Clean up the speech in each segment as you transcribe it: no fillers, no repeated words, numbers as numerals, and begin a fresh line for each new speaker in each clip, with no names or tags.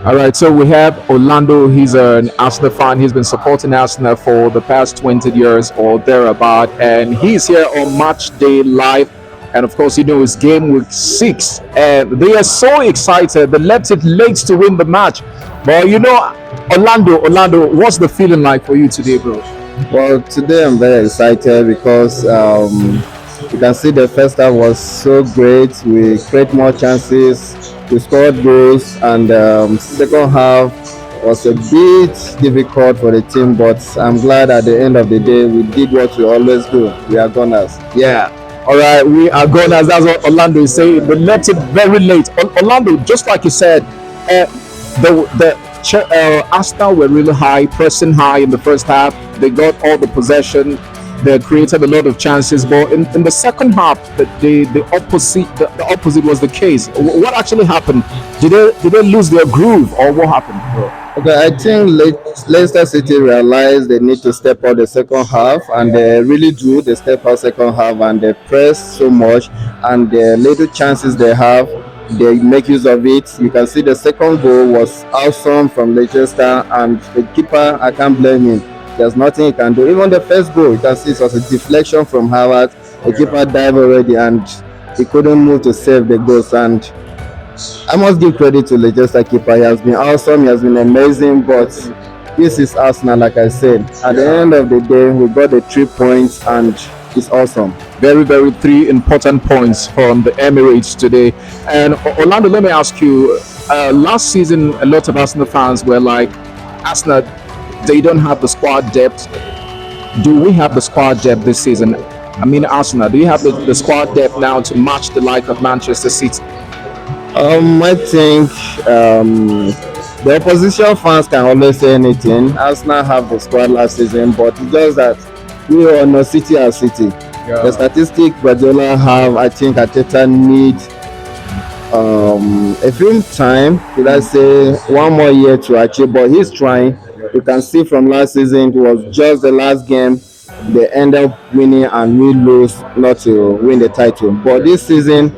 All right, so we have Orlando. He's an Arsenal fan. He's been supporting Arsenal for the past 20 years or thereabout, and he's here on Match Day Live. And of course, it's game week 6, and they are so excited. They left it late to win the match. But Orlando, what's the feeling like for you today, bro?
Well, today I'm very excited because you can see the first half was so great. We create more chances, we scored goals, and second half was a bit difficult for the team. But I'm glad at the end of the day we did what we always do. We are gunners.
Yeah. All right, we are going as that's what Orlando is saying. They left it very late. Orlando, just like you said, the Arsenal were really high, pressing high in the first half. They got all the possession. They created a lot of chances, but in the second half, the opposite was the case. What actually happened? Did they lose their groove, or what happened?
Okay, I think Leicester City realized they need to step out the second half, and they really do. They step out second half and they press so much, and the little chances they have, they make use of it. You can see the second goal was awesome from Leicester, and the keeper, I can't blame him. There's nothing he can do. Even the first goal, you can see it was a deflection from Howard. The keeper dived already, and he couldn't move to save the goals. And I must give credit to Leicester keeper. He has been awesome. He has been amazing. But this is Arsenal, like I said. At the end of the day, we got the 3 points, and it's awesome.
Very, very three important points from the Emirates today. And Orlando, let me ask you. Last season, a lot of Arsenal fans were like, Arsenal, they don't have the squad depth. Do we have the squad depth this season? I mean, Arsenal, do you have the squad depth now to match the like of Manchester City?
I think the opposition fans can always say anything. Arsenal have the squad last season, but it's just that we all know City are City. Yeah. The statistic Guardiola have, I think Ateta need a few time, did I say 1 more year to achieve, but he's trying. You can see from last season, it was just the last game they end up winning and we lose not to win the title. But this season,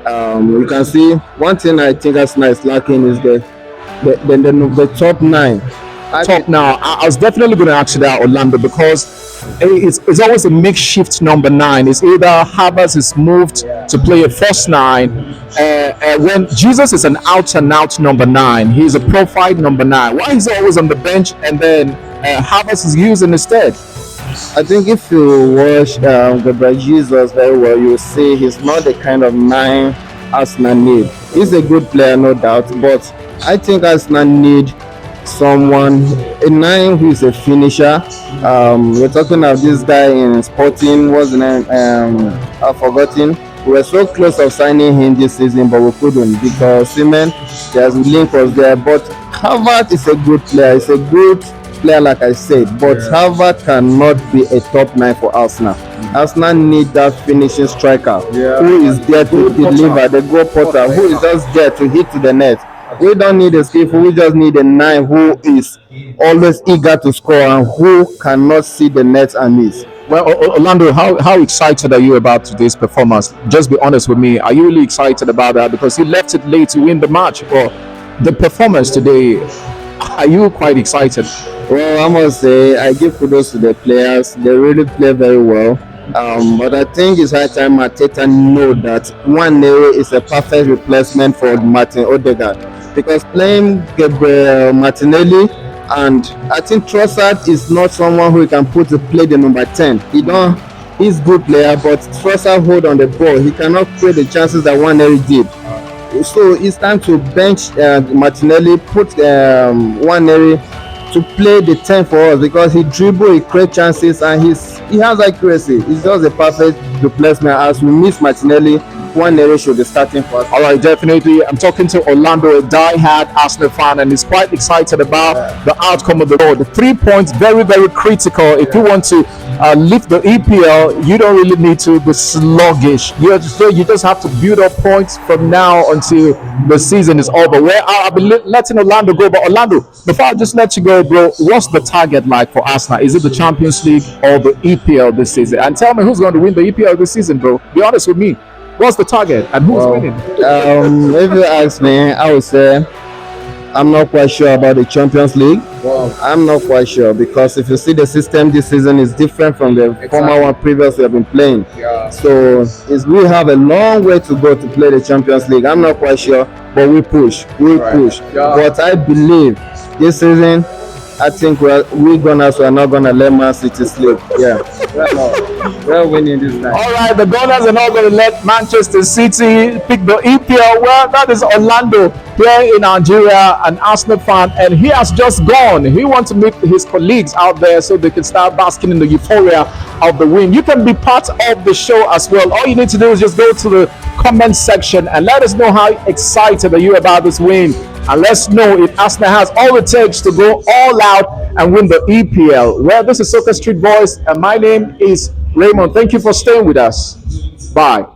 you can see one thing I think Arsenal is lacking is the top 9.
Top now. I was definitely going to ask you that, Orlando, because it's always a makeshift number 9. It's either Havertz is moved to play a first 9, when Jesus is an out and out number 9. He's a profile number 9. Why is he always on the bench and then Havertz is used instead?
I think if you watch Gabriel Jesus very well, you will see he's not the kind of 9 Arsenal need. He's a good player, no doubt, but I think Arsenal need someone, a 9 who is a finisher. We're talking of this guy in Sporting, what's the name? I've forgotten. We were so close of signing him this season, but we couldn't because Seaman, there's link was there. But Harvard is a good player. He's a good player, like I said. But Harvard cannot be a top 9 for Arsenal. Arsenal need that finishing striker who is there to deliver, the goal potter, who is just there to hit to the net. We don't need a skillful, we just need a 9 who is always eager to score and who cannot see the net and miss.
Well, Orlando, how excited are you about today's performance? Just be honest with me. Are you really excited about that? Because you left it late to win the match. Or the performance today, are you quite excited?
Well, I must say, I give kudos to the players. They really play very well. But I think it's high time Arteta know that Nwaneri is a perfect replacement for Martin Odegaard. Because playing Gabriel Martinelli, and I think Trossard is not someone who can put to play the number 10. He's good player, but Trossard hold on the ball. He cannot create the chances that Nwaneri did. So it's time to bench Martinelli, put Nwaneri to play the 10 for us because he dribble, he create chances, and he has accuracy. He's just a perfect replacement. As we miss Martinelli, Nwaneri should be starting for us.
All right, definitely. I'm talking to Orlando, a die-hard Arsenal fan, and he's quite excited about the outcome of the road. The 3 points, very, very critical. If you want to lift the EPL, you don't really need to be sluggish. You just have to build up points from now until the season is over. Where I'll be letting Orlando go, but Orlando, before I just let you go, bro, what's the target like for Arsenal? Is it the Champions League or the EPL this season? And tell me who's going to win the EPL this season, bro. Be honest with me. What's the target and who's winning?
If you ask me, I would say I'm not quite sure about the Champions League.
Wow.
I'm not quite sure because if you see the system this season is different from the former one previous we have been playing.
Yeah.
So we have a long way to go to play the Champions League. I'm not quite sure, but we push. We
Right.
push.
Yeah.
But I believe this season, I think we Gunners are not gonna let Man City sleep. Yeah, we're winning this time.
All right, the Gunners are not going to let Manchester City pick the EPL. Well, that is Orlando here in Nigeria, an Arsenal fan, and he has just gone. He wants to meet his colleagues out there so they can start basking in the euphoria of the win. You can be part of the show as well. All you need to do is just go to the comment section and let us know how excited are you about this win. And let's know if Arsenal has all it takes to go all out and win the EPL. Well, this is Soccer Street Voice, and my name is Raymond. Thank you for staying with us. Bye.